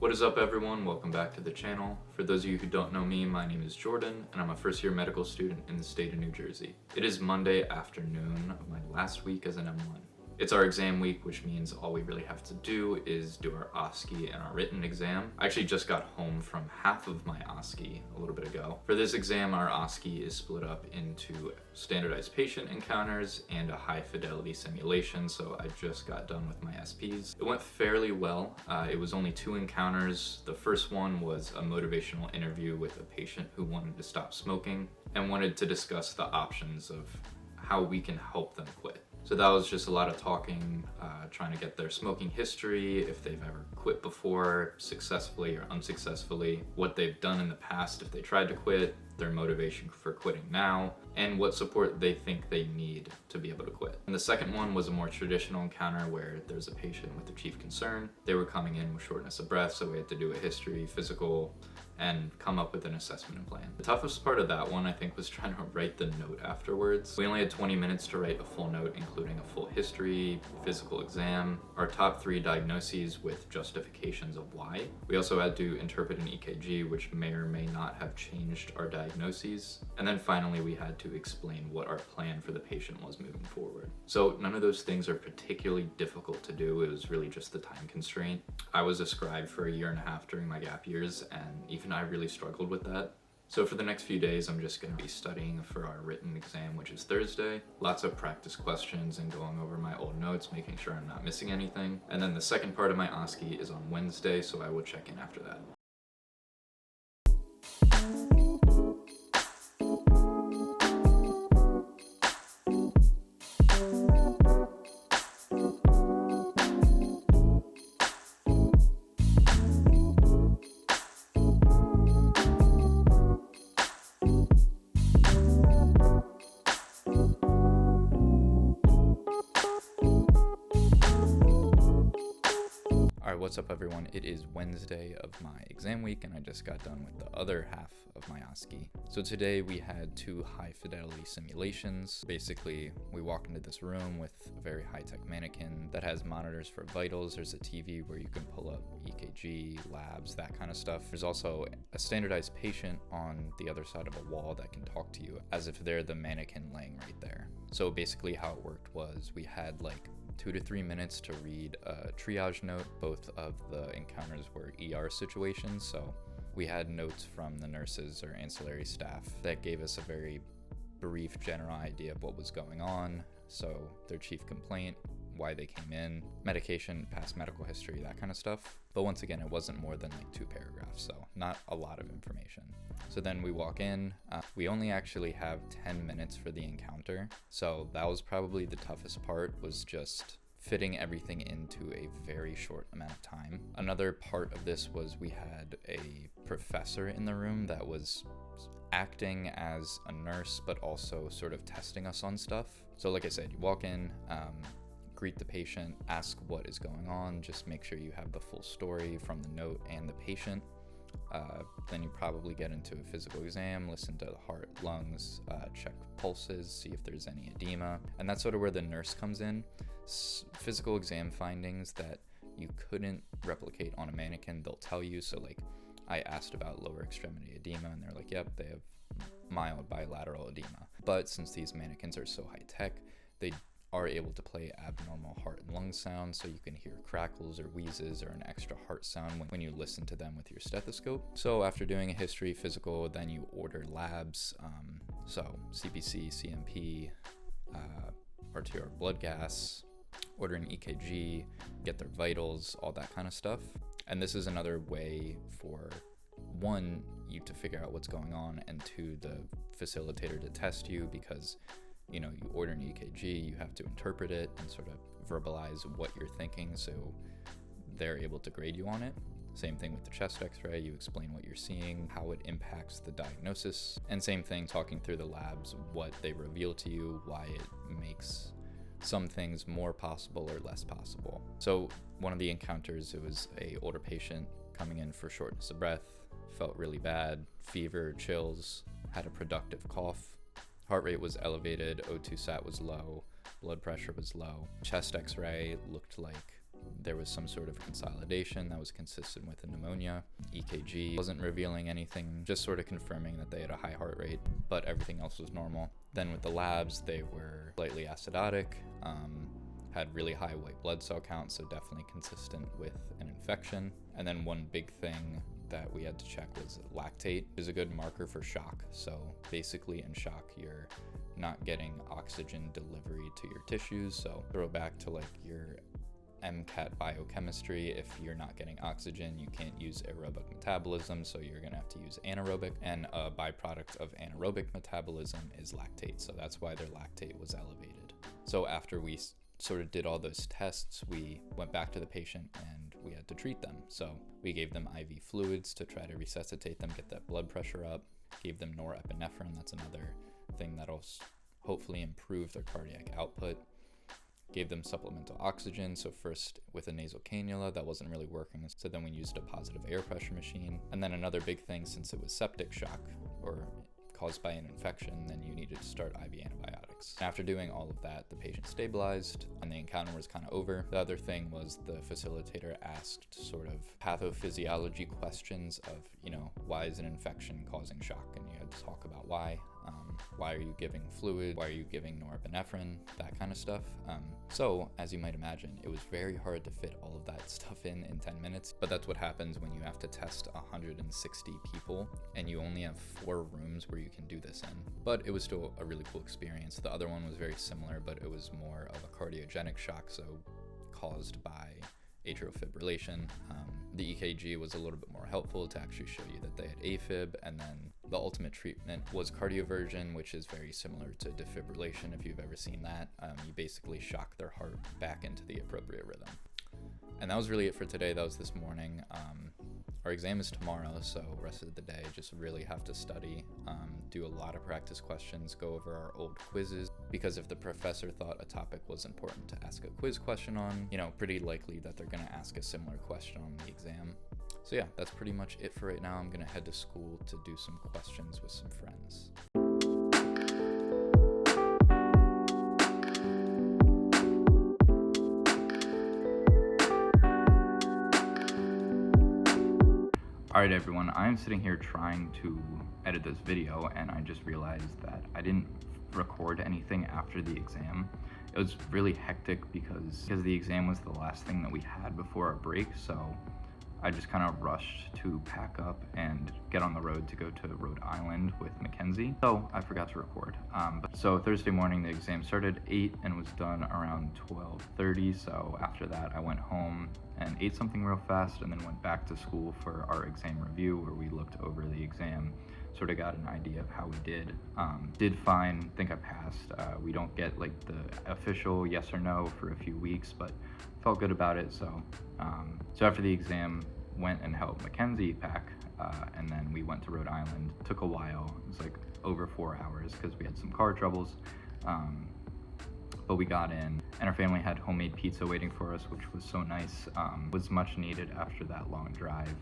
What is up, everyone? Welcome back to the channel. For those of you who don't know me, my name is Jordan and I'm a first year medical student in the state of New Jersey. It is Monday afternoon of my last week as an M1. It's our exam week, which means all we really have to do is do our oski and our written exam. I actually just got home from half of my oski a little bit ago. For this exam, our oski is split up into standardized patient encounters and a high fidelity simulation, so I just got done with my SPs. It went fairly well. It was only 2 encounters. The first one was a motivational interview with a patient who wanted to stop smoking and wanted to discuss the options of how we can help them quit. So that was just a lot of talking, trying to get their smoking history, if they've ever quit before, successfully or unsuccessfully, what they've done in the past if they tried to quit, their motivation for quitting now, and what support they think they need to be able to quit. And the second one was a more traditional encounter where there's a patient with a chief concern. They were coming in with shortness of breath, so we had to do a history, physical, and come up with an assessment and plan. The toughest part of that one, I think, was trying to write the note afterwards. We only had 20 minutes to write a full note, including a full history, physical exam, our top 3 diagnoses with justifications of why. We also had to interpret an EKG, which may or may not have changed our diagnoses. And then finally, we had to explain what our plan for the patient was moving forward. So none of those things are particularly difficult to do. It was really just the time constraint. I was a scribe for a 1.5 years during my gap years, and even I really struggled with that. So for the next few days, I'm just going to be studying for our written exam, which is Thursday. Lots of practice questions and going over my old notes, making sure I'm not missing anything. And then the second part of my oski is on Wednesday, so I will check in after that. What's up, everyone? It is Wednesday of my exam week and I just got done with the other half of my oski. So today we had 2 high fidelity simulations. Basically, we walk into this room with a very high-tech mannequin that has monitors for vitals. There's a TV where you can pull up EKG, labs, that kind of stuff. There's also a standardized patient on the other side of a wall that can talk to you as if they're the mannequin laying right there. So basically how it worked was we had like 2 to 3 minutes to read a triage note. Both of the encounters were ER situations, so we had notes from the nurses or ancillary staff that gave us a very brief general idea of what was going on. So their chief complaint, why they came in, medication, past medical history, that kind of stuff. But once again, it wasn't more than like 2 paragraphs, so not a lot of information. So then we walk in, we only actually have 10 minutes for the encounter. So that was probably the toughest part, was just fitting everything into a very short amount of time. Another part of this was we had a professor in the room that was acting as a nurse, but also sort of testing us on stuff. So like I said, you walk in, greet the patient, ask what is going on, just make sure you have the full story from the note and the patient. Then you probably get into a physical exam, listen to the heart, lungs, check pulses, see if there's any edema. And that's sort of where the nurse comes in. Physical exam findings that you couldn't replicate on a mannequin, they'll tell you. So like I asked about lower extremity edema and they're like, yep, they have mild bilateral edema. But since these mannequins are so high tech, they are able to play abnormal heart and lung sounds, so you can hear crackles or wheezes or an extra heart sound when you listen to them with your stethoscope. So after doing a history, physical, then you order labs, so CBC, CMP, arterial blood gas, order an EKG, get their vitals, all that kind of stuff. And this is another way for 1, you to figure out what's going on, and 2, the facilitator to test you, because you order an EKG, you have to interpret it and sort of verbalize what you're thinking, so they're able to grade you on it. Same thing with the chest x-ray, you explain what you're seeing, how it impacts the diagnosis, and same thing talking through the labs, what they reveal to you, why it makes some things more possible or less possible. So one of the encounters, it was a older patient coming in for shortness of breath, felt really bad, fever, chills, had a productive cough. Heart rate was elevated, O2 sat was low, blood pressure was low. Chest x-ray looked like there was some sort of consolidation that was consistent with a pneumonia. EKG wasn't revealing anything, just sort of confirming that they had a high heart rate, but everything else was normal. Then with the labs, they were slightly acidotic, had really high white blood cell count, so definitely consistent with an infection. And then one big thing that we had to check was lactate, is a good marker for shock. So basically in shock, you're not getting oxygen delivery to your tissues. So throw back to like your MCAT biochemistry. If you're not getting oxygen, you can't use aerobic metabolism, so you're gonna have to use anaerobic, and a byproduct of anaerobic metabolism is lactate, so that's why their lactate was elevated. So after we sort of did all those tests, we went back to the patient and we had to treat them. So we gave them IV fluids to try to resuscitate them, get that blood pressure up, gave them norepinephrine, that's another thing that'll hopefully improve their cardiac output. Gave them supplemental oxygen, so first with a nasal cannula, that wasn't really working, so then we used a positive air pressure machine. And then another big thing, since it was septic shock or caused by an infection, then you needed to start IV antibiotics. After doing all of that, the patient stabilized and the encounter was kind of over. The other thing was the facilitator asked sort of pathophysiology questions of, why is an infection causing shock? And you had to talk about why. Why are you giving fluid? Why are you giving norepinephrine? That kind of stuff. So, as you might imagine, it was very hard to fit all of that stuff in 10 minutes, but that's what happens when you have to test 160 people and you only have 4 rooms where you can do this in. But it was still a really cool experience. The other one was very similar, but it was more of a cardiogenic shock, so caused by atrial fibrillation. The EKG was a little bit more helpful to actually show you that they had AFib, and then the ultimate treatment was cardioversion, which is very similar to defibrillation if you've ever seen that. You basically shock their heart back into the appropriate rhythm. And that was really it for today. That was this morning. Our exam is tomorrow, so rest of the day just really have to study, do a lot of practice questions, go over our old quizzes, because if the professor thought a topic was important to ask a quiz question on, pretty likely that they're going to ask a similar question on the exam. So yeah, that's pretty much it for right now. I'm going to head to school to do some questions with some friends. Alright everyone, I'm sitting here trying to edit this video and I just realized that I didn't record anything after the exam. It was really hectic because the exam was the last thing that we had before our break, so I just kind of rushed to pack up and get on the road to go to Rhode Island with Mackenzie. So I forgot to record. So Thursday morning, the exam started at 8 and was done around 12:30. So after that, I went home and ate something real fast and then went back to school for our exam review where we looked over the exam, sort of got an idea of how we did. Did fine, think I passed. We don't get like the official yes or no for a few weeks, but felt good about it. So after the exam, went and helped Mackenzie pack, and then we went to Rhode Island. Took a while. It was like over 4 hours because we had some car troubles. But we got in, and our family had homemade pizza waiting for us, which was so nice. Was much needed after that long drive.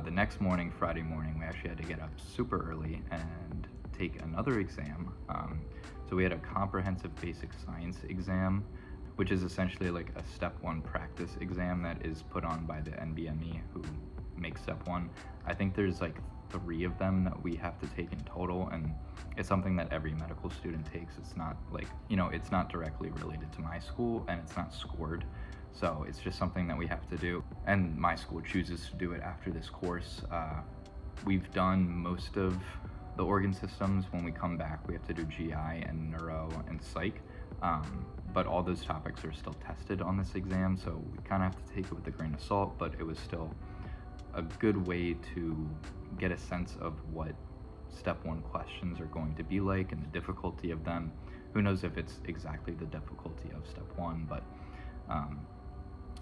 The next morning, Friday morning, we actually had to get up super early and take another exam. So we had a comprehensive basic science exam, which is essentially like a step 1 practice exam that is put on by the NBME who makes step 1. I think there's like 3 of them that we have to take in total, and it's something that every medical student takes. It's not like, it's not directly related to my school and it's not scored. So it's just something that we have to do. And my school chooses to do it after this course. We've done most of the organ systems. When we come back, we have to do GI and neuro and psych. But all those topics are still tested on this exam, so we kind of have to take it with a grain of salt, but it was still a good way to get a sense of what step 1 questions are going to be like and the difficulty of them. Who knows if it's exactly the difficulty of step 1, but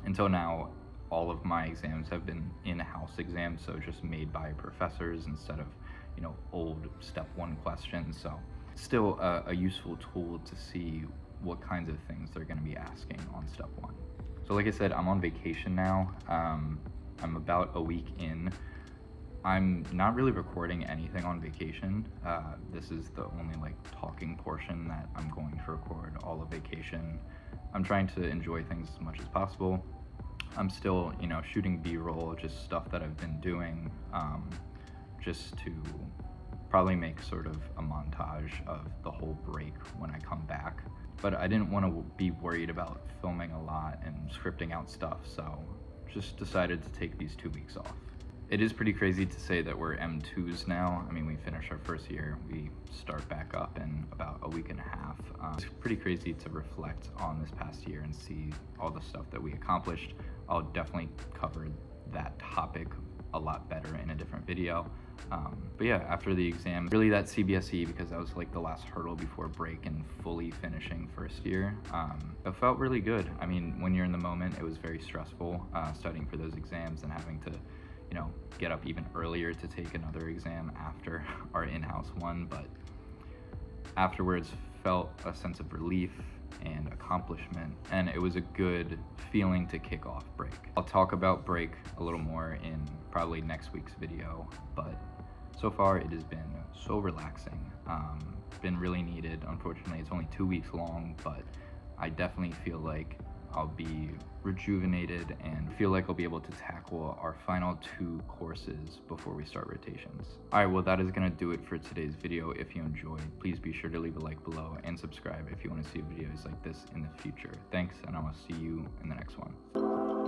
until now, all of my exams have been in-house exams, so just made by professors instead of, old step 1 questions. So still a useful tool to see what kinds of things they're going to be asking on step 1. So like I said, I'm on vacation now. I'm about a week in. I'm not really recording anything on vacation. This is the only talking portion that I'm going to record all of vacation. I'm trying to enjoy things as much as possible. I'm still, you know, shooting B-roll, just stuff that I've been doing, just to probably make sort of a montage of the whole break when I come back. But I didn't want to be worried about filming a lot and scripting out stuff, so just decided to take these 2 weeks off. It is pretty crazy to say that we're M2s now. I mean, we finished our first year. We start back up in about a week and a half. It's pretty crazy to reflect on this past year and see all the stuff that we accomplished. I'll definitely cover that topic a lot better in a different video. But yeah, after the exam, really that CBSE, because that was like the last hurdle before break and fully finishing first year, it felt really good. I mean, when you're in the moment, it was very stressful studying for those exams and having to, you know, get up even earlier to take another exam after our in-house one, but afterwards felt a sense of relief and accomplishment, and it was a good feeling to kick off break. I'll talk about break a little more in probably next week's video, but so far it has been so relaxing, been really needed. Unfortunately, it's only 2 weeks long, but I definitely feel like I'll be rejuvenated and feel like I'll be able to tackle our final 2 courses before we start rotations. Alright, well that is going to do it for today's video. If you enjoyed, please be sure to leave a like below and subscribe if you want to see videos like this in the future. Thanks, and I will see you in the next one.